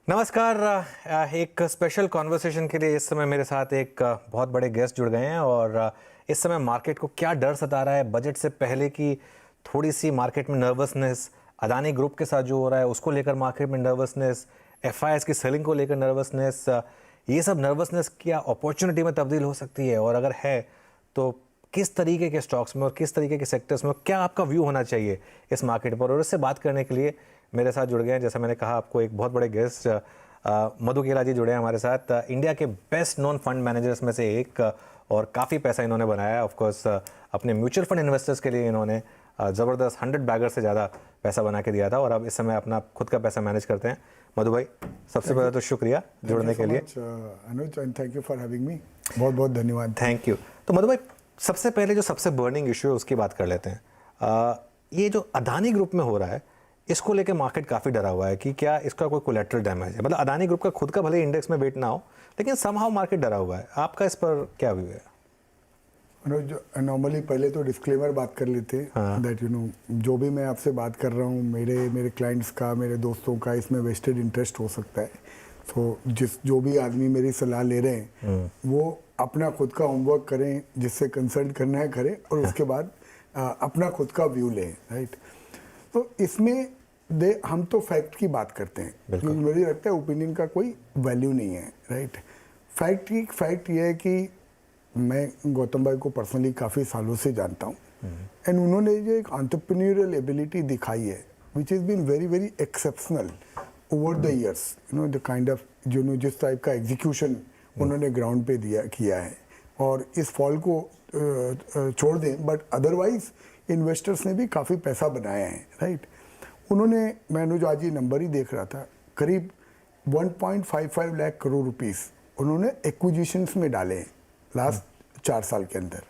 नमस्कार। एक special conversation के लिए इस समय मेरे साथ एक बहुत बड़े गेस्ट जुड़ गए हैं और इस समय मार्केट को क्या डर सता रहा है बजट से पहले की थोड़ी सी मार्केट में नर्वसनेस, अदानी ग्रुप के साथ जो हो रहा है उसको लेकर मार्केट में नर्वसनेस, एफआईआईएस की सेलिंग को लेकर नर्वसनेस, ये सब नर्वसनेस क्या अपॉर्चुनिटी में तब्दील हो सकती है और अगर है तो किस तरीके के स्टॉक्स में और किस तरीके के सेक्टर्स में क्या आपका व्यू होना चाहिए इस मार्केट पर। और इससे बात करने के लिए मेरे साथ जुड़ गए हैं, जैसा मैंने कहा आपको, एक बहुत बड़े गेस्ट मधु केला जी जुड़े हैं हमारे साथ। इंडिया के बेस्ट नोन फंड मैनेजर्स में से एक और काफ़ी पैसा इन्होंने बनाया। ऑफ कोर्स अपने म्यूचुअल फंड इन्वेस्टर्स के लिए इन्होंने ज़बरदस्त 100 बैगर से ज़्यादा पैसा बना के दिया था और अब इस समय अपना खुद का पैसा मैनेज करते हैं। मधु भाई, सबसे पहले तो शुक्रिया जुड़ने के लिए। Anuj, and thank you for having me. बहुत बहुत धन्यवाद। Thank you. तो मधु भाई, सबसे पहले जो सबसे बर्निंग इशू है उसकी बात कर लेते हैं। ये जो अदानी ग्रुप में हो रहा है इसको लेकर मार्केट काफ़ी डरा हुआ है कि क्या इसका कोई कोलेट्रल डैमेज है। मतलब अदानी ग्रुप का खुद का भले इंडेक्स में वेट ना हो लेकिन समहाउ मार्केट डरा हुआ है। आपका इस पर क्या व्यू है? अनुज, नॉर्मली पहले तो डिस्क्लेमर बात कर लेते हैं दैट जो भी मैं आपसे बात कर रहा हूँ मेरे क्लाइंट्स का, मेरे दोस्तों का इसमें वेस्टेड इंटरेस्ट हो सकता है। तो जो भी आदमी मेरी सलाह ले रहे हैं वो अपना खुद का होमवर्क करें, जिससे कंसल्ट करना है करें और उसके बाद अपना खुद का व्यू लें, राइट। तो इसमें हम तो फैक्ट की बात करते हैं क्योंकि मुझे लगता है ओपिनियन का कोई वैल्यू नहीं है, राइट। फैक्ट ये है कि मैं गौतम भाई को पर्सनली काफ़ी सालों से जानता हूँ एंड उन्होंने जो एक एंटरप्रेन्योरियल एबिलिटी दिखाई है which is been very very exceptional over the years. The kind of जिस टाइप का एग्जीक्यूशन उन्होंने ग्राउंड पे किया है और इस फॉल को छोड़ दें, बट अदरवाइज इन्वेस्टर्स ने भी काफ़ी पैसा बनाया है, राइट। उन्होंने, मैंने जो आज ये नंबर ही देख रहा था, करीब 1.55 लाख करोड़ रुपीस उन्होंने एक्विजिशंस में डाले हैं लास्ट 4 साल के अंदर।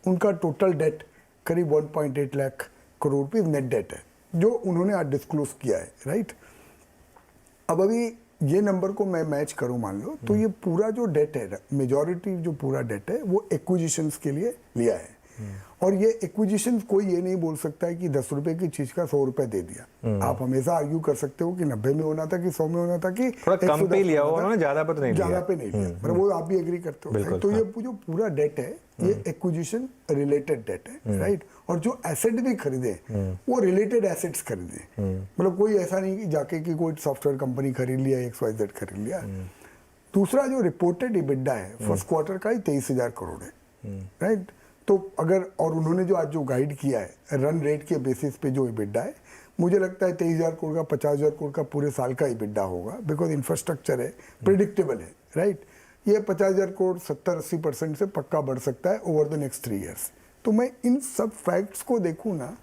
उनका टोटल डेट करीब 1.8 lakh crore rupees net date है जो उन्होंने आज डिस्क्लोज किया है, राइट। अब अभी ये नंबर को मैं मैच करूं मान लो तो ये पूरा जो डेट है, मेजॉरिटी जो पूरा डेट है वो एक्विजिशंस के लिए लिया है। और ये एक्विजिशन कोई ये नहीं बोल सकता है कि 10 रुपए की चीज का 100 रुपए दे दिया। आप हमेशा आर्ग्यू कर सकते हो कि 90 में होना था कि 100 में होना था कि कम पे लिया हो उन्होंने, ज्यादा पे तो नहीं लिया। ज्यादा पे नहीं लिया, पर वो आप भी एग्री करते हो। तो ये जो पूरा डेट है ये एक्विजिशन रिलेटेड डेट है, राइट। और जो एसेट भी खरीदे वो रिलेटेड एसेट्स खरीदे, मतलब कोई ऐसा नहीं कि जाके कि कोई सॉफ्टवेयर कंपनी खरीद लिया, XYZ खरीद लिया। दूसरा जो रिपोर्टेड इबिड्डा है फर्स्ट क्वार्टर का ही 23,000 करोड़ है, राइट। तो अगर, और उन्होंने जो आज जो गाइड किया है रन रेट के बेसिस पे जो इबिड्डा है, मुझे लगता है 23,000 करोड़ का 50,000 करोड़ का पूरे साल का इबिड्डा होगा, बिकॉज इंफ्रास्ट्रक्चर है, प्रिडिक्टेबल है, राइट। ये 50,000 करोड़ 70-80% से पक्का बढ़ सकता है ओवर द नेक्स्ट 3 ईयर्स। तो मैं इन सब फैक्ट्स को देखूँ ना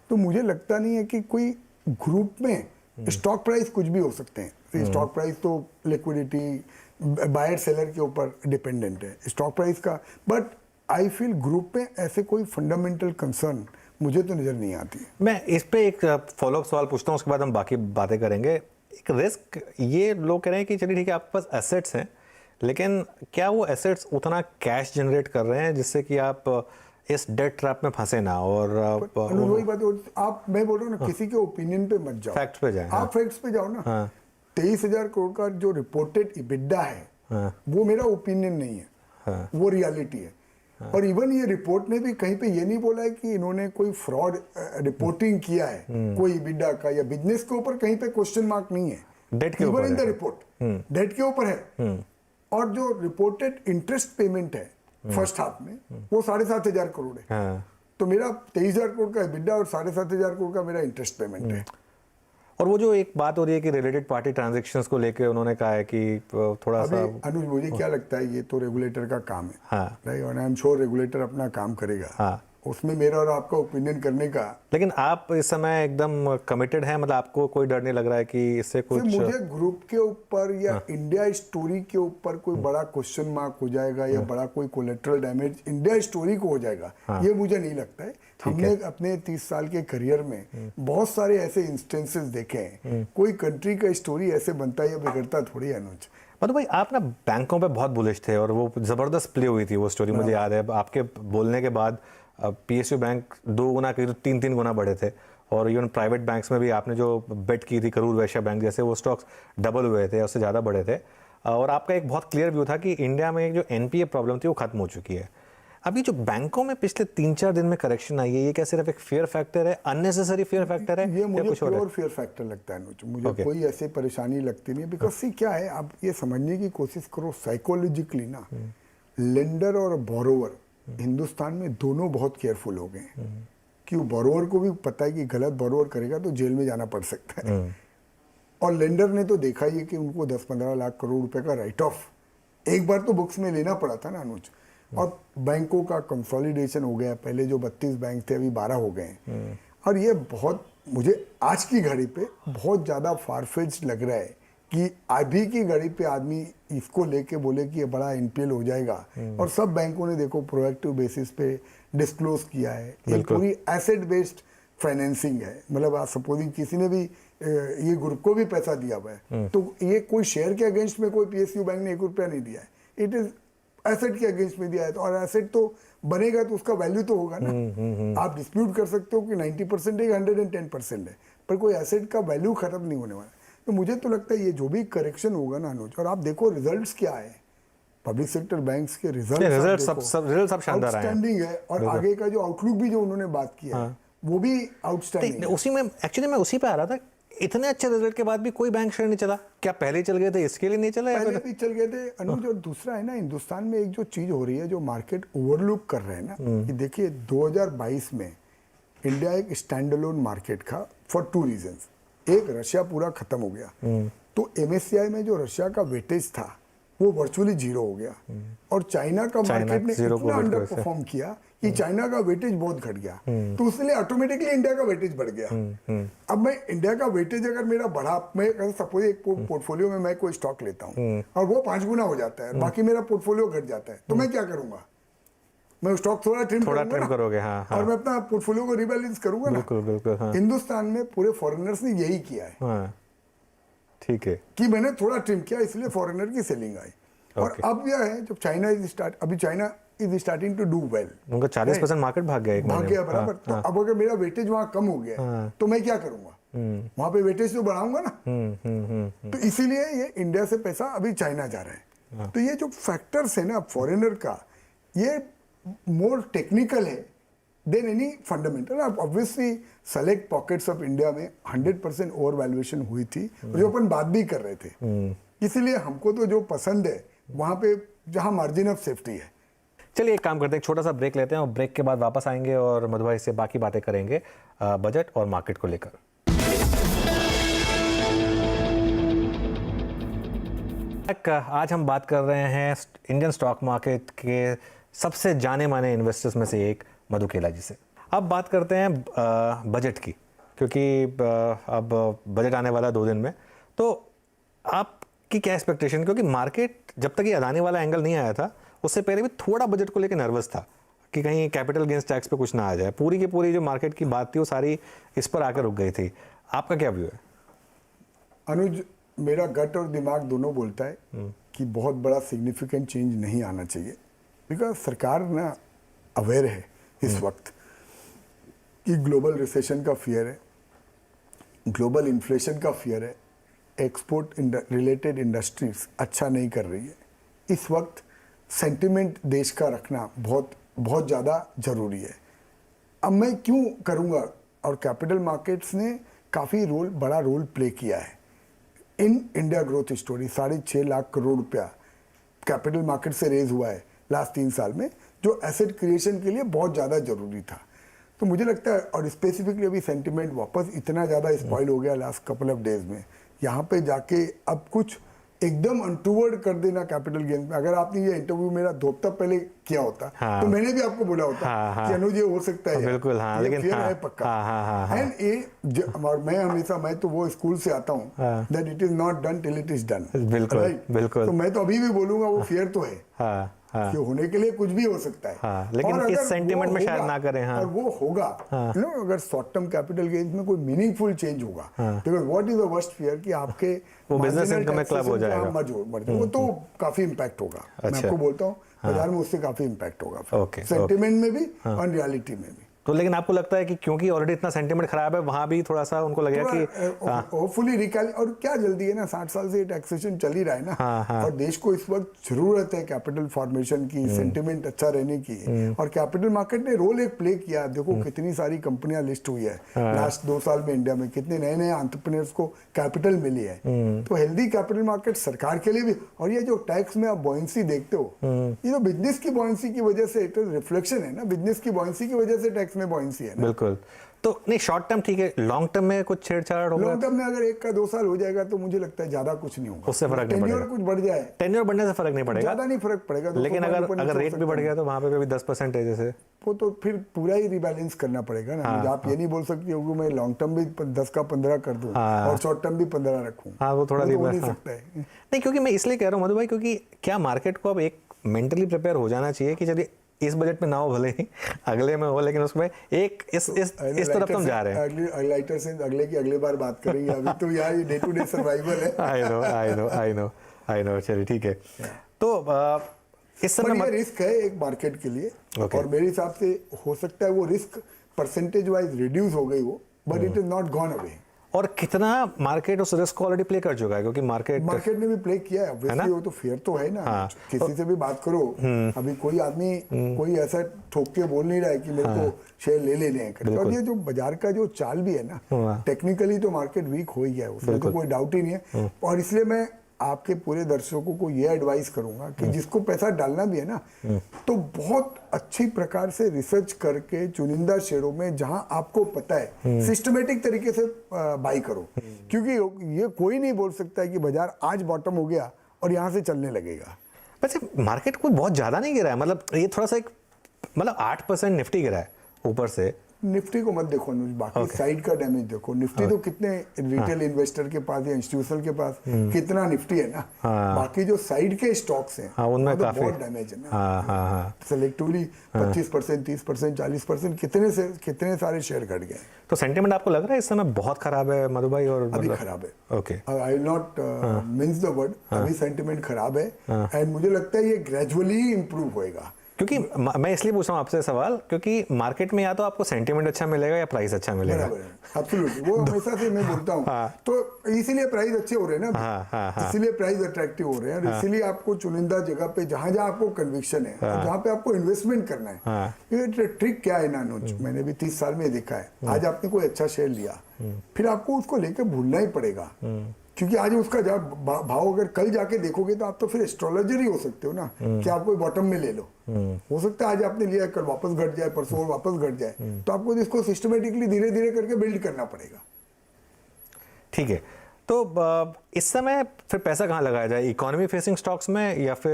तो मुझे लगता नहीं है कि कोई ग्रुप में स्टॉक प्राइस कुछ भी हो सकते हैं। स्टॉक प्राइस तो लिक्विडिटी, बायर सेलर के ऊपर डिपेंडेंट है स्टॉक प्राइस का, बट आई फील ग्रुप में ऐसे कोई फंडामेंटल कंसर्न मुझे तो नजर नहीं आती। मैं इस पे एक फॉलोअप सवाल पूछता हूँ, उसके बाद हम बाकी बातें करेंगे। एक रिस्क, ये लोग कह रहे हैं कि चलिए ठीक है आपके पास एसेट्स हैं, लेकिन क्या वो एसेट्स उतना कैश जनरेट कर रहे हैं जिससे कि आप इस डेट ट्रैप में फंसे ना? और वही बात आप, मैं बोल रहा हूँ ना, किसी के ओपिनियन पे मत जाओ, फैक्ट्स पे जाए। आप फैक्ट्स पे जाओ ना। 23,000 करोड़ का जो रिपोर्टेड इबिड्डा है वो मेरा ओपिनियन नहीं है, वो रियलिटी है। और इवन ये रिपोर्ट ने भी कहीं पे ये नहीं बोला है कि इन्होंने कोई फ्रॉड रिपोर्टिंग किया है कोई इबिड्डा का या बिजनेस के ऊपर, कहीं पे क्वेश्चन मार्क नहीं है। डेट के ऊपर, even in the report date के ऊपर है। और जो रिपोर्टेड इंटरेस्ट पेमेंट है फर्स्ट हाफ में वो 7,500 करोड़ है। तो मेरा 23,000 करोड़ का इबिड्डा और 7,500 करोड़ का मेरा इंटरेस्ट पेमेंट है। और वो जो एक बात हो रही है कि रिलेटेड पार्टी ट्रांजैक्शंस को लेकर उन्होंने कहा है कि थोड़ा सा, अनुज मुझे क्या लगता है ये तो रेगुलेटर का काम है, राइट। और आई एम श्योर रेगुलेटर अपना काम करेगा, उसमें मेरा और आपका ओपिनियन करने का। लेकिन आप इस समय एकदम कमिटेड हैं, मतलब आपको कोई डर नहीं लग रहा है कि इससे कुछ? मुझे ग्रुप के ऊपर या इंडिया स्टोरी के ऊपर कोई बड़ा क्वेश्चन मार्क हो जाएगा या बड़ा कोई कोलेट्रल डैमेज इंडिया स्टोरी को हो जाएगा, ये मुझे नहीं लगता है। हमने अपने 30 साल के करियर में बहुत सारे ऐसे इंस्टेंसेस देखे हैं। कोई कंट्री का स्टोरी ऐसे बनता या बिगड़ता थोड़ी, अनुज। मतलब भाई आप ना बैंकों पे बहुत बुलिश थे और वो जबरदस्त प्ले हुई थी वो स्टोरी, मुझे याद है। आपके बोलने के बाद PSU बैंक 2 गुना के 3-3 गुना बढ़े थे और इवन प्राइवेट बैंक्स में भी आपने जो बेट की थी करूर वैश्य बैंक जैसे, वो स्टॉक्स डबल हुए थे, उससे ज़्यादा बढ़े थे। और आपका एक बहुत क्लियर व्यू था कि इंडिया में एक जो एनपीए प्रॉब्लम थी वो खत्म हो चुकी है। अभी जो बैंकों में पिछले 3-4 दिन में करेक्शन आई है, ये क्या सिर्फ एक फियर फैक्टर है, अननेसेसरी फियर फैक्टर है, ये मुझे कुछ और है? प्योर फियर फैक्टर लगता है अनुज, मुझे कोई ऐसी परेशानी लगती नहीं। बिकॉज सी क्या है, आप ये समझने की कोशिश करो साइकोलॉजिकली ना, लेंडर और बोरोवर हिंदुस्तान में दोनों बहुत केयरफुल हो गए हैं। क्यों? बोरोवर को भी पता है कि गलत बोरोवर करेगा तो जेल में जाना पड़ सकता है, और लेंडर ने तो देखा ही है कि उनको 10-15 लाख करोड़ रुपए का राइट ऑफ एक बार तो बुक्स में लेना पड़ा था ना अनुज। और बैंकों का कंसोलिडेशन हो गया, पहले जो 32 बैंक थे अभी 12 हो गए हैं। और ये बहुत, मुझे आज की घड़ी पे बहुत ज़्यादा फारफेच्ड लग रहा है कि अभी की घड़ी पे आदमी इसको लेके बोले कि ये बड़ा एनपीएल हो जाएगा। और सब बैंकों ने देखो प्रोएक्टिव बेसिस पे डिस्क्लोज किया है, ये पूरी एसेट बेस्ड फाइनेंसिंग है। मतलब आप सपोजिंग किसी ने भी ये ग्रुप को भी पैसा दिया हुआ है, तो ये कोई शेयर के अगेंस्ट में कोई पीएसयू बैंक ने 1 रुपया नहीं दिया है, इट इज एसेट के अगेंस्ट में दिया है। तो और एसेट तो बनेगा तो उसका वैल्यू तो होगा ना। आप डिस्प्यूट कर सकते हो कि 90% है, 110% है, पर कोई एसेट का वैल्यू खत्म नहीं होने वाला। तो मुझे तो लगता है ये जो भी करेक्शन होगा ना अनुज, और आप देखो रिजल्ट्स क्या है, पब्लिक सेक्टर बैंक्स के रिजल्ट सब शानदार आए हैं। आउटस्टैंडिंग है। और आगे का जो आउटलुक भी जो उन्होंने बात किया है वो भी आउटस्टैंडिंग है। उसी में एक्चुअली मैं उसी पे आ रहा था, इतने अच्छे रिजल्ट के बाद भी कोई बैंक शेयर नहीं चला, क्या पहले चल गए थे इसके लिए नहीं चला? पहले भी चल गए थे अनुज। और दूसरा है ना, हिंदुस्तान में एक जो चीज हो रही है जो मार्केट ओवरलुक कर रहे हैं ना, कि देखिए 2022 में इंडिया एक स्टैंड अलोन मार्केट था फॉर 2 रीजंस। एक, रशिया पूरा खत्म हो गया, तो एमएससीआई में जो रशिया का वेटेज था वो वर्चुअली 0 हो गया। और चाइना का मार्केट ने इतना अंडर परफॉर्म किया कि चाइना का वेटेज बहुत घट गया, तो उसलिए ऑटोमेटिकली इंडिया का वेटेज बढ़ गया। अब मैं इंडिया का वेटेज अगर मेरा बढ़ा, मैं सपोज एक पोर्टफोलियो में मैं कोई स्टॉक लेता हूँ और वो 5 गुना हो जाता है, बाकी मेरा पोर्टफोलियो घट जाता है, तो मैं क्या करूंगा? मैं स्टॉक थोड़ा ट्रिम करोगे, हाँ, और मैं अपना पोर्टफोलियो को रिबैलेंस करूंगा ना। बिल्कुल, हाँ। हिंदुस्तान में पूरे फॉरेनर्स ने यही किया है, हाँ, ठीक है, कि मैंने थोड़ा ट्रिम किया, इसलिए फॉरेनर की सेलिंग आई। और अब यह है, जब China is starting to do well, उनका 40% मार्केट भाग गया बराबर। तो अब अगर मेरा वेटेज वहां कम हो गया तो मैं क्या करूंगा? वहां पे वेटेज तो बढ़ाऊंगा ना। तो इसीलिए ये इंडिया से पैसा अभी चाइना जा रहा है। तो ये जो फैक्टर्स है ना फॉरेनर का, ये मोर टेक्निकल है देन एनी फंडामेंटल। अब obviously select pockets of India में 100% ओवर वैल्यूएशन हुई थी, और जो अपन बात भी कर रहे थे। इसीलिए हमको तो जो पसंद है वहां पे जहां मार्जिन ऑफ सेफ्टी है। चलिए एक काम करते हैं, एक छोटा सा ब्रेक लेते हैं और ब्रेक के बाद वापस आएंगे और मधु भाई से बाकी बातें करेंगे बजट और मार्केट को लेकर। आज हम बात कर रहे हैं इंडियन स्टॉक मार्केट के सबसे जाने माने इन्वेस्टर्स में से एक मधु केला जी से। अब बात करते हैं बजट की, क्योंकि अब बजट आने वाला 2 दिन में। तो आपकी क्या एक्सपेक्टेशन, क्योंकि मार्केट जब तक ये अदानी वाला एंगल नहीं आया था उससे पहले भी थोड़ा बजट को लेकर नर्वस था कि कहीं कैपिटल गेन्स टैक्स पे कुछ ना आ जाए। पूरी की पूरी जो मार्केट की बात थी वो सारी इस पर आकर रुक गई थी। आपका क्या व्यू है? अनुज, मेरा गट और दिमाग दोनों बोलता है कि बहुत बड़ा सिग्निफिकेंट चेंज नहीं आना चाहिए, बिकॉज सरकार ना अवेयर है इस वक्त कि ग्लोबल रिसेशन का फियर है, ग्लोबल इन्फ्लेशन का फियर है, एक्सपोर्ट रिलेटेड इंडस्ट्रीज अच्छा नहीं कर रही है। इस वक्त सेंटिमेंट देश का रखना बहुत बहुत ज़्यादा ज़रूरी है। अब मैं क्यों करूँगा, और कैपिटल मार्केट्स ने काफ़ी बड़ा रोल प्ले किया है in India growth story. 6.5 lakh crore रुपया कैपिटल मार्केट से रेज हुआ है लास्ट 3 साल में, जो एसेट क्रिएशन के लिए बहुत ज़्यादा ज़रूरी था। तो मुझे लगता है, और स्पेसिफिकली अभी सेंटिमेंट वापस इतना ज़्यादा स्पॉइल हो गया लास्ट कपल ऑफ डेज में, यहाँ पे जाके अब कुछ एकदम अनटूवर्ड कर देना कैपिटल गेन में। अगर आपने ये इंटरव्यू मेरा 2 हफ्ता पहले किया होता, तो मैंने भी आपको बोला होता कि अनुज ये हो सकता है, बिल्कुल, हाँ, लेकिन लेकिन है पक्का। एंड ये और मैं तो वो स्कूल से आता हूँ that it is not done till it is done. बिल्कुल। तो मैं तो अभी भी बोलूंगा वो फियर तो है कि होने के लिए कुछ भी हो सकता है, लेकिन इस सेंटिमेंट में शायद ना करें। और वो होगा, अगर शॉर्ट टर्म कैपिटल गेन्स में कोई मीनिंगफुल चेंज होगा, because what is the worst fear कि आपके वो बिजनेस इनकम में क्लब हो जाएगा, वो तो काफी इंपैक्ट होगा। मैं आपको बोलता हूँ बाजार में उससे काफी इंपैक्ट होगा, ओके, सेंटिमेंट में भी और रियलिटी में भी। तो लेकिन आपको लगता है कि क्योंकि ऑलरेडी इतना सेंटीमेंट खराब है वहां भी थोड़ा सा उनको लगेगा कि होपफुली रिकैल, और क्या जल्दी है ना, 60 साल से ये टैक्सेशन चल ही रहा है ना। हाँ। और देश को इस वक्त जरूरत है कैपिटल फॉर्मेशन की, सेंटिमेंट अच्छा रहने की, और कैपिटल मार्केट ने रोल एक प्ले किया। देखो कितनी सारी कंपनियां लिस्ट हुई है लास्ट 2 साल में इंडिया में, कितने नए नए एंटरप्रेन्योर्स को कैपिटल मिली है। तो हेल्दी कैपिटल मार्केट सरकार के लिए भी, और ये जो टैक्स में आप बॉयंसी देखते हो, ये तो बिजनेस की बॉयंसी की वजह से रिफ्लेक्शन है ना, बिजनेस की बॉयंसी की वजह से टैक्स में बॉयंसी है ना। बिल्कुल। तो नहीं, शॉर्ट टर्म ठीक है, लॉन्ग टर्म में कुछ छेड़छाड़ होगा? लॉन्ग टर्म में अगर 1 का 2 साल हो जाएगा तो मुझे लगता है ज्यादा कुछ नहीं होगा, उससे फर्क नहीं पड़ेगा। कुछ बढ़ जाए, टेन्योर बढ़ने से फर्क नहीं पड़ेगा, ज्यादा नहीं फर्क पड़ेगा। लेकिन अगर रेट भी बढ़ गया तो वहां पे भी 10% है जैसे, वो तो फिर पूरा ही रिबैलेंस करना पड़ेगा ना। आप ये नहीं बोल सकते हो कि मैं लॉन्ग टर्म भी 10 का 15 कर दूं और शॉर्ट टर्म भी 15 रखूं। हाँ, वो थोड़ा तो हो नहीं सकता है। नहीं, क्योंकि मैं इसलिए कह रहा हूँ मधु भाई, क्योंकि क्या मार्केट को अब एक मेंटली प्रिपेयर हो जाना चाहिए कि चलिए इस बजट में ना हो, भले ही अगले में हो, लेकिन उसमें एक इस तरफ हम जा रहे हैं। लाइटर से अगले की अगली बार बात करेंगे, अभी तो यार ये डे टू डे सर्वाइवल है। आई नो चलिए ठीक है। तो इस समय ये रिस्क है एक मार्केट के लिए, और मेरे हिसाब से हो सकता है वो रिस्क परसेंटेज वाइज रिड्यूस हो गई हो, but it is not gone away. और कितना मार्केट उस रिस्क को ऑलरेडी प्ले कर चुका है, क्योंकि मार्केट ने भी प्ले किया है ऑब्वियसली, वो तो फेयर तो है ना। किसी से भी बात करो, अभी कोई आदमी कोई ऐसा ठोक के बोल नहीं रहा है कि मेरे को शेयर ले लेने हैं। और ये जो बाजार का जो चाल भी है ना, टेक्निकली तो मार्केट वीक हो ही गया है, उसमें तो कोई डाउट ही नहीं है। और इसलिए मैं आपके पूरे दर्शकों को ये एडवाइस करूंगा कि जिसको पैसा डालना भी है ना, तो बहुत अच्छी प्रकार से रिसर्च करके चुनिंदा शेयरों में जहां आपको पता है सिस्टमेटिक तरीके से बाई करो, क्योंकि ये कोई नहीं बोल सकता है कि बाजार आज बॉटम हो गया और यहां से चलने लगेगा। वैसे मार्केट कोई बहुत ज्यादा नहीं गिरा है, मतलब ये थोड़ा सा एक, मतलब 8% निफ्टी गिरा है ऊपर से। निफ्टी को मत देखो अनुज, बाकी साइड का डैमेज देखो। निफ्टी तो कितने रिटेल इन्वेस्टर के पास या इंस्टीट्यूशनल के पास कितना निफ्टी है ना, बाकी जो साइड के स्टॉक्स हैं उनमें तो काफी बहुत डैमेज है ना। सेलेक्टिवली 25%, 30%, 40% कितने सारे शेयर घट गए। तो सेंटिमेंट आपको लग रहा है इस समय बहुत खराब है मधु भाई? और अभी खराब है। Okay, I will not means the word, अभी सेंटिमेंट खराब है, एंड मुझे लगता है ये ग्रेजुअली इंप्रूव होएगा। क्योंकि मैं इसलिए पूछ रहा हूँ आपसे सवाल, क्योंकि मार्केट में या तो आपको सेंटिमेंट अच्छा मिलेगा या प्राइस अच्छा मिलेगा। एब्सोल्युटली, वो हमेशा से मैं बोलता हूँ। तो इसीलिए प्राइस अच्छे हो रहे हैं ना, इसीलिए प्राइस अट्रैक्टिव हो रहे हैं, और इसीलिए आपको चुनिंदा जगह पे जहां जहां आपको कन्विक्शन है, जहां पे आपको इन्वेस्टमेंट करना है। ये ट्रिक क्या है ना अनुज, मैंने भी 30 साल में देखा है। आज आपने कोई अच्छा शेयर लिया, फिर आपको उसको लेकर भूलना ही पड़ेगा, क्योंकि आज उसका भाव अगर कल जाके देखोगे तो आप तो फिर एस्ट्रोलॉजर ही हो सकते हो ना, कि आप कोई बॉटम में ले लो। हो सकता है आज आपने लिया, कल वापस घट जाए, परसों वापस घट जाए, तो आपको इसको सिस्टमेटिकली धीरे धीरे करके बिल्ड करना पड़ेगा। ठीक है, तो इस समय फिर पैसा कहाँ लगाया जाए, इकोनॉमी फेसिंग स्टॉक्स में या फिर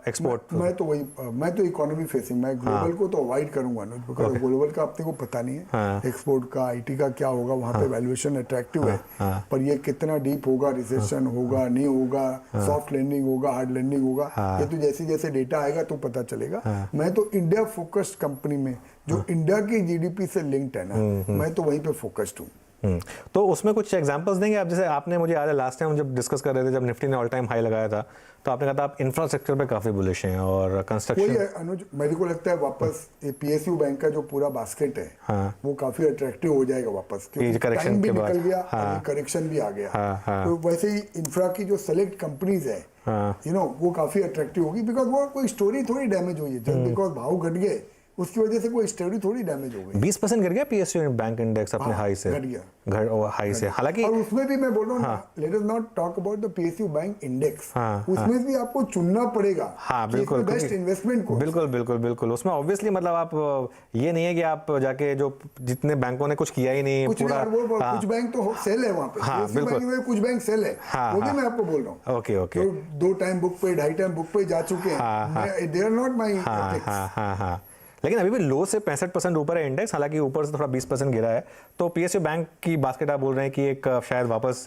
एक्सपोर्ट? मैं तो इकोनॉमी फेसिंग, मैं ग्लोबल को तो अवॉइड करूंगा ना, बिकॉज़ ग्लोबल का अपने को पता नहीं है। एक्सपोर्ट का, आईटी का क्या होगा, वहां पे वैल्यूएशन अट्रैक्टिव है, पर ये कितना डीप होगा, रिसेशन होगा नहीं होगा, सॉफ्ट लैंडिंग होगा, हार्ड लैंडिंग होगा, ये तो जैसे जैसे डेटा आएगा तो पता चलेगा। मैं तो इंडिया फोकस्ड कंपनी में, जो इंडिया की जीडीपी से लिंक्ड है ना, मैं तो वहीं पे फोकस्ड हूँ। तो उसमें कुछ एग्जांपल्स देंगे आप? जैसे आपने, मुझे याद है लास्ट टाइम जब डिस्कस कर रहे थे, जब निफ्टी ने ऑल टाइम हाई लगाया था, तो आपने कहा था आप इंफ्रास्ट्रक्चर पे काफी बुलिश हैं और कंस्ट्रक्शन। वही है अनुज, मेरे को लगता है वापस ये पीएसयू बैंक का जो पूरा बास्केट है, वो काफी अट्रैक्टिव हो जाएगा वापस, क्योंकि टाइम भी निकल गया, करेक्शन भी आ गया। तो वैसे ही इंफ्रा की जो सेलेक्ट कंपनीज है, वो काफी अट्रैक्टिव होगी, बिकॉज वो कोई स्टोरी थोड़ी डैमेज हुई है, जस्ट बिकॉज भाव घट गए उसकी वजह से कोई स्टोरी थोड़ी डैमेज हो गई। 20% गिर गया पीएसयू बैंक इंडेक्स अपने हाई से, घट गया हाई से। हालांकि और उसमें भी मैं बोल रहा हूँ, let us not talk about the PSU bank index, उसमें भी आपको चुनना पड़ेगा। बिल्कुल, बेस्ट इन्वेस्टमेंट को। बिल्कुल उसमें ऑब्वियसली, मतलब आप ये नहीं है कि आप जाके जो जितने बैंकों ने कुछ किया ही नहीं, पूरा कुछ बैंक तो सेल है वहाँ पे, कुछ बैंक सेल है, वो भी मैं आपको बोल रहा हूँ। ओके 2 टाइम बुक पे, 2.5 टाइम बुक पे जा चुके हैं, दे आर नॉट माई। लेकिन अभी भी लो से 65% ऊपर है इंडेक्स, हालांकि ऊपर से थोड़ा 20% गिरा है। तो पीएसयू बैंक की बास्केट आप बोल रहे हैं कि एक शायद वापस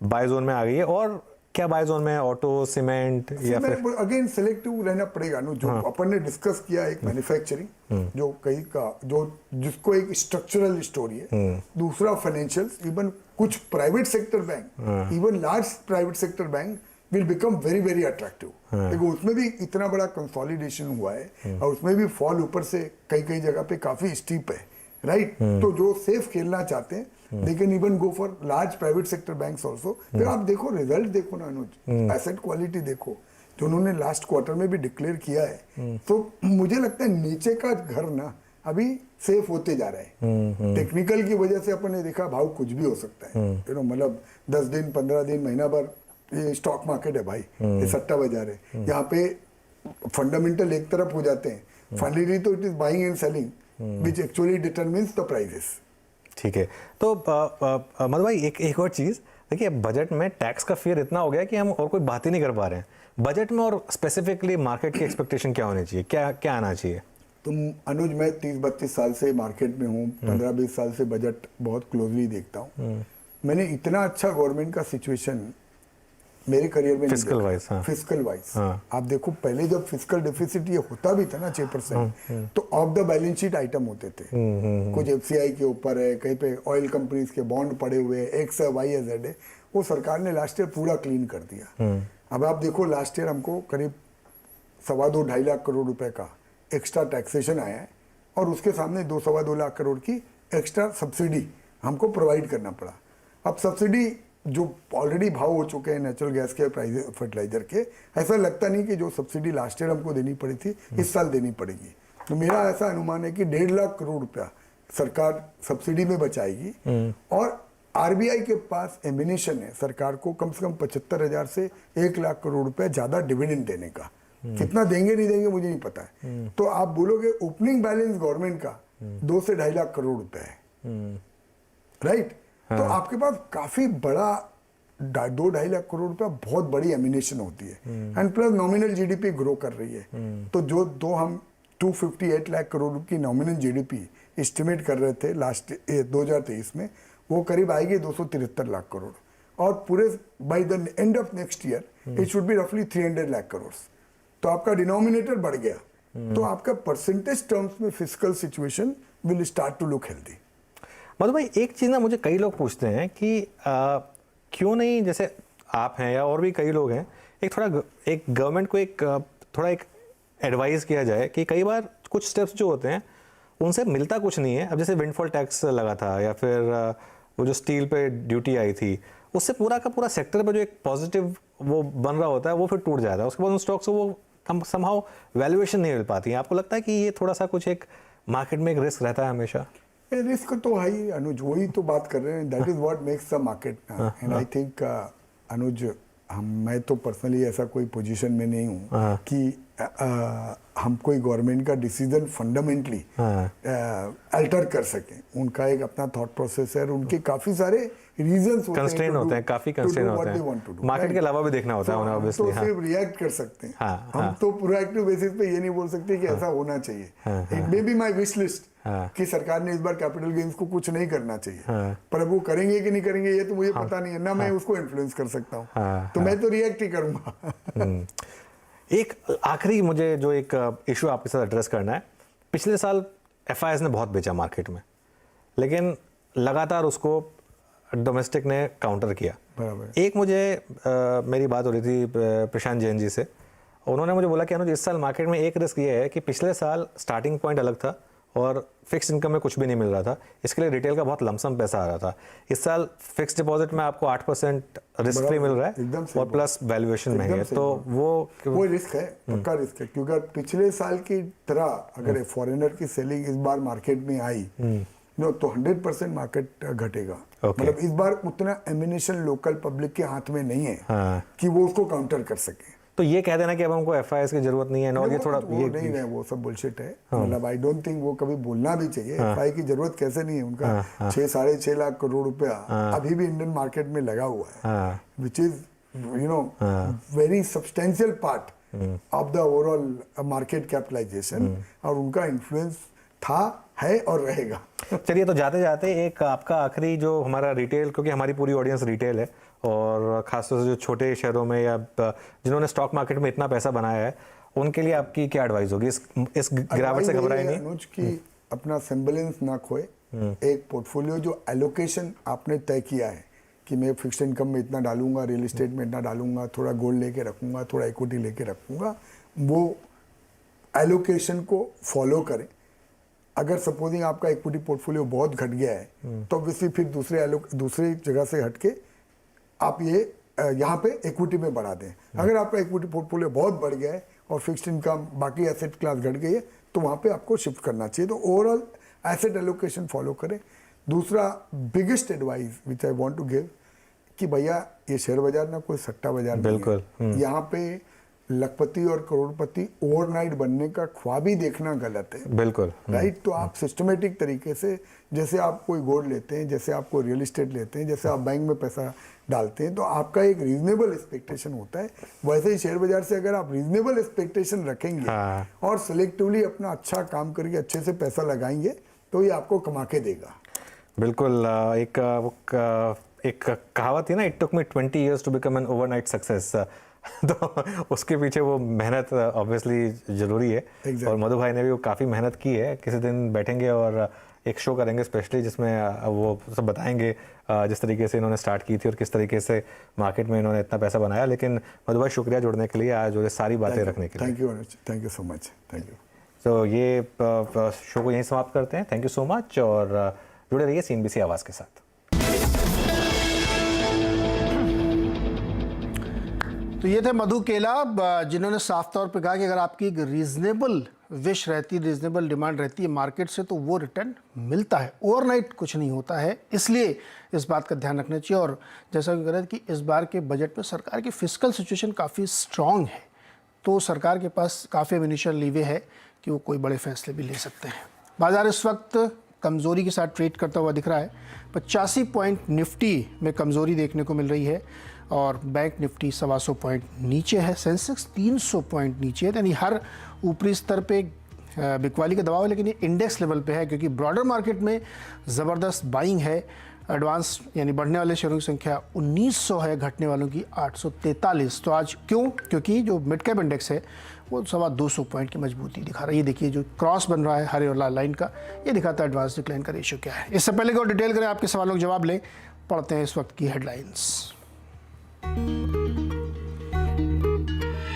बाय जोन में आ गई है। और क्या बाय जोन में है? ऑटो, सीमेंट या फिर अगेन सेलेक्टिव रहना पड़ेगा ना। जो अपन ने डिस्कस किया, एक मैन्युफैक्चरिंग जो कहीं का जो जिसको एक स्ट्रक्चरल स्टोरी है, दूसरा फाइनेंशियल्स, इवन कुछ private sector bank, even large private sector bank will become very very attractive. देखो उसमें भी इतना बड़ा कंसोलिडेशन हुआ है, और उसमें भी फॉल ऊपर से कई जगह पे काफी स्टीप है, राइट। तो जो सेफ खेलना चाहते हैं they can even go for large private sector banks also. फिर आप देखो रिजल्ट देखो ना अनुज, एसेट क्वालिटी देखो जो उन्होंने लास्ट क्वार्टर में भी डिक्लेयर किया है। तो मुझे लगता है नीचे का घर ना अभी सेफ होते जा रहा है। टेक्निकल की वजह से अपन ने देखा भाव कुछ भी हो सकता है, यू नो, मतलब 10 दिन 15 दिन महीना भर ये स्टॉक मार्केट है भाई, ये सट्टा बाजार है। यहाँ पे फंडामेंटल एक तरफ हो जाते हैं, फाइनली तो it is buying and selling which actually determines the prices. ठीक है, तो मधु भाई एक और चीज़ देखिए, बजट में टैक्स का फियर इतना हो गया कि हम और कोई बात ही नहीं कर पा रहे हैं बजट में, और स्पेसिफिकली मार्केट की एक्सपेक्टेशन क्या होनी चाहिए, क्या आना चाहिए? तुम अनुज, मैं 30-32 साल से मार्केट में हूँ, 15-20 साल से बजट बहुत क्लोजली देखता हूँ। मैंने इतना अच्छा गवर्नमेंट का सिचुएशन मेरे करियर में फिस्कल वाइज, हाँ। फिस्कल वाइज आप देखो, पहले जब फिस्कल डेफिसिट ये होता भी था ना 6%, तो of the balance sheet item होते थे। कुछ एफसीआई के ऊपर है, कहीं पे ऑयल कंपनीज के बॉन्ड पड़े हुए, एक्स है, वाई है, जेड है, वो सरकार ने लास्ट ईयर पूरा क्लीन कर दिया। अब आप देखो लास्ट ईयर हमको करीब 2.25-2.5 लाख करोड़ रुपए का एक्स्ट्रा टैक्सेशन आया है, और उसके सामने 2-2.25 लाख करोड़ की एक्स्ट्रा सब्सिडी हमको प्रोवाइड करना पड़ा। अब सब्सिडी जो ऑलरेडी भाव हो चुके हैं नेचुरल गैस के, प्राइस फर्टिलाइजर के, ऐसा लगता नहीं कि जो सब्सिडी लास्ट ईयर हमको देनी पड़ी थी इस साल देनी पड़ेगी। तो मेरा ऐसा अनुमान है कि 1.5 लाख करोड़ रुपया सरकार सब्सिडी में बचाएगी। और आरबीआई के पास एमिनेशन है सरकार को कम से कम 75,000 से 1 लाख करोड़ रुपया ज्यादा डिविडेंड देने का। कितना देंगे नहीं देंगे मुझे नहीं पता है। तो आप बोलोगे ओपनिंग बैलेंस गवर्नमेंट का 2 से 2.5 लाख करोड़ रुपए है, राइट। तो आपके पास काफी बड़ा 2-2.5 लाख करोड़ रुपया बहुत बड़ी एमिनेशन होती है, and plus nominal GDP grow कर रही है। तो जो हम 258 लाख करोड़ की नॉमिनल जीडीपी एस्टिमेट कर रहे थे लास्ट 2023 में, वो करीब आएगी 273 लाख करोड़, और पूरे by the end of next year it should be रफली 300 लाख करोड़। तो आपका डिनोमिनेटर बढ़ गया, तो आपका परसेंटेज टर्म्स में fiscal situation will start to look healthy. Madhu भाई, एक चीज़ ना मुझे कई लोग पूछते हैं कि क्यों नहीं, जैसे आप हैं या और भी कई लोग हैं, एक गवर्नमेंट को एक एडवाइस किया जाए कि कई बार कुछ स्टेप्स जो होते हैं उनसे मिलता कुछ नहीं है। अब जैसे विंडफॉल टैक्स लगा था, या फिर वो जो स्टील पे ड्यूटी आई थी, उससे पूरा का पूरा सेक्टर पे जो एक पॉजिटिव वो बन रहा होता है वो फिर टूट जाता है। उसके बाद उन स्टॉक्स को वो समहाउ वैल्यूएशन नहीं मिल पाती है। आपको लगता है कि ये थोड़ा सा कुछ एक मार्केट में एक रिस्क रहता है हमेशा? रिस्क तो है ही अनुज, वही तो बात कर रहे हैं, that is what makes the market. And I think Anuj, मैं तो पर्सनली ऐसा कोई पोजीशन में नहीं हूँ कि हम कोई गवर्नमेंट का डिसीजन फंडामेंटली अल्टर कर सकें। उनका एक अपना थॉट प्रोसेस है, उनके काफी सारे रीजंस कंस्ट्रेंट होते हैं, काफी कंस्ट्रेंट होते हैं, मार्केट के अलावा भी देखना होता है उन्हें ऑब्वियसली। तो सिर्फ रिएक्ट कर सकते हैं, हम तो प्रोएक्टिव बेसिस पे ये नहीं बोल सकते कि ऐसा होना चाहिए। It may be my wish list कि सरकार ने इस बार कैपिटल गेन्स को कुछ नहीं करना चाहिए, पर अब वो करेंगे कि नहीं करेंगे ये तो मुझे पता नहीं है ना, मैं उसको इन्फ्लुएंस कर सकता हूँ, तो मैं तो रिएक्ट ही करूंगा। एक आखिरी मुझे जो एक इशू आपके साथ एड्रेस करना है, पिछले साल एफआईआईज ने बहुत बेचा मार्केट में, लेकिन लगातार उसको डोमेस्टिक ने काउंटर किया। बराबर। एक मुझे मेरी बात हो रही थी प्रशांत जैन जी से, उन्होंने मुझे बोला कि अनुज, इस साल मार्केट में एक रिस्क ये है कि पिछले साल स्टार्टिंग पॉइंट अलग था और फिक्स इनकम में कुछ भी नहीं मिल रहा था, इसके लिए रिटेल का बहुत लमसम पैसा आ रहा था। इस साल फिक्स डिपॉजिट में आपको 8% रिस्क फ्री मिल रहा है और प्लस वैल्यूएशन महंगी है, तो वो रिस्क है, पक्का रिस्क है। क्योंकि पिछले साल की तरह अगर फॉरेनर की सेलिंग इस बार मार्केट में आई नो, तो 100% मार्केट घटेगा। मतलब इस बार उतना एमिनेशन लोकल पब्लिक के हाथ में नहीं है कि वो उसको काउंटर कर सके। तो ये कह देना कि अब हमको एफआईआईज की जरूरत नहीं है, और ये थोड़ा वो नहीं है, वो सब बुलशिट है। मतलब आई डोंट थिंक वो कभी बोलना भी चाहिए। एफआईआई की जरूरत कैसे नहीं है, उनका 6-6.5 लाख करोड़ रुपया अभी भी इंडियन मार्केट में लगा हुआ है, which is you know very substantial part of the overall market capitalization, और उनका इन्फ्लुएंस था, है और रहेगा। चलिए, तो जाते जाते एक आपका आखिरी जो हमारा रिटेल, क्योंकि हमारी पूरी ऑडियंस रिटेल है, और खासतौर से जो छोटे शहरों में या जिन्होंने स्टॉक मार्केट में इतना पैसा बनाया है, उनके लिए आपकी क्या एडवाइस होगी? इस गिरावट से घबराए नहीं अनुज की अपना सेम्बलेंस ना खोए। एक पोर्टफोलियो जो एलोकेशन आपने तय किया है कि मैं फिक्स्ड इनकम में इतना डालूंगा, रियल एस्टेट में इतना डालूंगा, थोड़ा गोल्ड लेके रखूंगा, थोड़ा इक्विटी लेके रखूंगा, वो एलोकेशन को फॉलो करें। अगर सपोजिंग आपका इक्विटी पोर्टफोलियो बहुत घट गया है तो ऑब्वियसली फिर दूसरी जगह से हटके आप ये यहाँ पे इक्विटी में बढ़ा दें। अगर आपका इक्विटी पोर्टफोलियो बहुत बढ़ गया है और फिक्स्ड इनकम बाकी एसेट क्लास घट गई है तो वहाँ पे आपको शिफ्ट करना चाहिए। तो ओवरऑल एसेट एलोकेशन फॉलो करें। दूसरा biggest advice which I want to give कि भैया ये शेयर बाजार ना कोई सट्टा बाजार बिल्कुल नहीं है। यहाँ पे लखपति और करोड़पति ओवरनाइट बनने का ख्वाब ही देखना गलत है। बिल्कुल राइट। तो आप सिस्टमेटिक तरीके से, जैसे आप कोई गोल्ड लेते हैं, जैसे आप कोई रियल एस्टेट लेते हैं, जैसे आप बैंक में पैसा डालते हैं, तो आपका एक रीजनेबल एक्सपेक्टेशन होता है। वैसे ही शेयर बाजार से अगर आप रीजनेबल एक्सपेक्टेशन रखेंगे और सिलेक्टिवली अपना अच्छा काम करके अच्छे से पैसा लगाएंगे तो ये आपको कमा के देगा। बिल्कुल। एक कहावत है ना, it took me 20 years to become an overnight success. तो उसके पीछे वो मेहनत ऑब्वियसली ज़रूरी है। और मधु भाई ने भी वो काफ़ी मेहनत की है। किसी दिन बैठेंगे और एक शो करेंगे स्पेशली जिसमें वो सब बताएंगे जिस तरीके से इन्होंने स्टार्ट की थी और किस तरीके से मार्केट में इन्होंने इतना पैसा बनाया। लेकिन मधु भाई शुक्रिया जुड़ने के लिए, आज जो सारी बातें रखने के लिए। Thank you so much. Thank you. तो ये शो को यहीं समाप्त करते हैं। थैंक यू सो मच और जुड़े रहिए CNBC आवाज़ के साथ। तो ये थे मधु केला, जिन्होंने साफ तौर पे कहा कि अगर आपकी एक रीजनेबल विश रहती, रीजनेबल डिमांड रहती है मार्केट से, तो वो रिटर्न मिलता है। ओवरनाइट कुछ नहीं होता है, इसलिए इस बात का ध्यान रखना चाहिए। और जैसा कि कह रहे थे कि इस बार के बजट में सरकार की फिस्कल सिचुएशन काफ़ी स्ट्रांग है, तो सरकार के पास काफ़ी एमिनिशन लीवे है कि वो कोई बड़े फैसले भी ले सकते हैं। बाजार इस वक्त कमज़ोरी के साथ ट्रेड करता हुआ दिख रहा है। 85 पॉइंट निफ्टी में कमज़ोरी देखने को मिल रही है और बैंक निफ्टी 125 पॉइंट नीचे है। सेंसेक्स 300 पॉइंट नीचे है, यानी हर ऊपरी स्तर पे बिकवाली का दबाव है, लेकिन ये इंडेक्स लेवल पे है क्योंकि ब्रॉडर मार्केट में ज़बरदस्त बाइंग है। एडवांस यानी बढ़ने वाले शेयरों की संख्या 1900 है, घटने वालों की 843। तो आज क्यों? क्योंकि जो मिड कैप इंडेक्स है वो 250 पॉइंट की मजबूती दिखा रहा है। ये देखिए जो क्रॉस बन रहा है हरे और लाल लाइन का, ये दिखाता है एडवांस डिक्लाइन का रेशियो क्या है। इससे पहले कि और डिटेल करें, आपके सवालों के जवाब लें, पढ़ते हैं इस वक्त की हेडलाइंस।